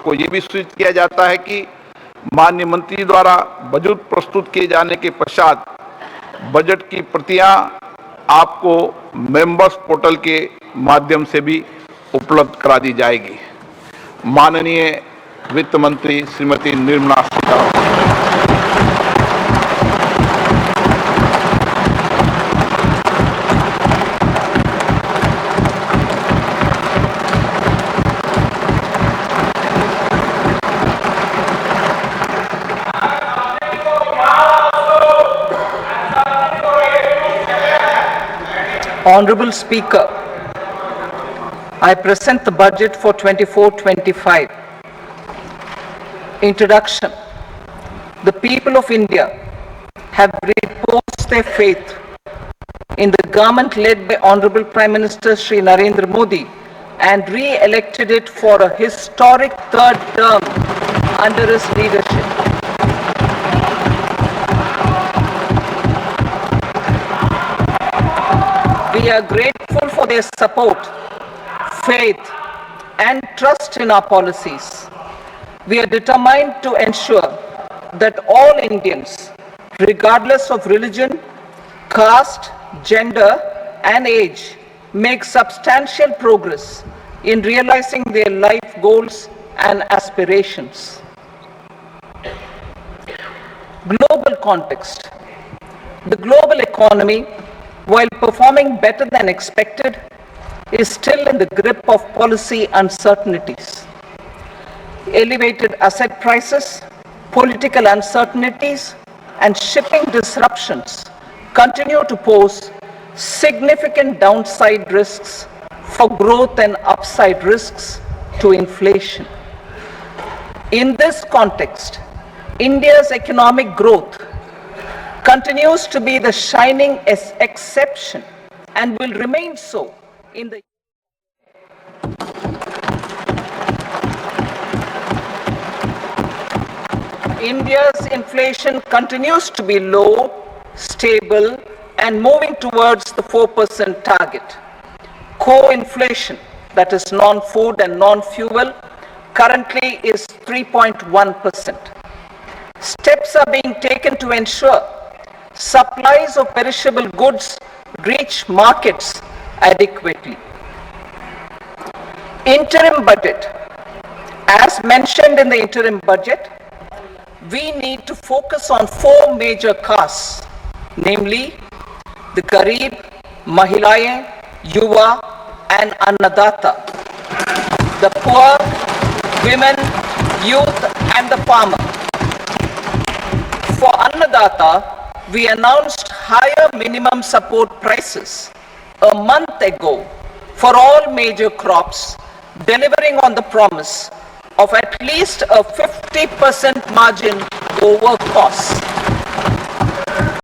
आपको ये भी सूचित किया जाता है कि माननीय मंत्री द्वारा बजट प्रस्तुत किए जाने के पश्चात बजट की प्रतियां आपको मेंबर्स पोर्टल के माध्यम से भी उपलब्ध करा दी जाएगी। माननीय वित्त मंत्री Shrimati Nirmala Sitharaman. Honorable Speaker, I present the budget for 24-25. Introduction. The people of India have reposed their faith in the government led by Honorable Prime Minister Shri Narendra Modi and re-elected it for a historic third term under his leadership. We are grateful for their support, faith, and trust in our policies. We are determined to ensure that all Indians, regardless of religion, caste, gender, and age, make substantial progress in realizing their life goals and aspirations. Global context. The global economy, while performing better than expected, is still in the grip of policy uncertainties. Elevated asset prices, political uncertainties, and shipping disruptions continue to pose significant downside risks for growth and upside risks to inflation. In this context, India's economic growth continues to be the shining exception and will remain so in the India's inflation continues to be low, stable, and moving towards the 4% target. Core inflation, that is non-food and non-fuel, currently is 3.1%. Steps are being taken to ensure supplies of perishable goods reach markets adequately. Interim budget. As mentioned in the interim budget, we need to focus on four major castes, namely the Garib, Mahilayein, Yuva, and Annadata, the poor, women, youth, and the farmer. For Annadata, we announced higher minimum support prices a month ago for all major crops, delivering on the promise of at least a 50% margin over costs.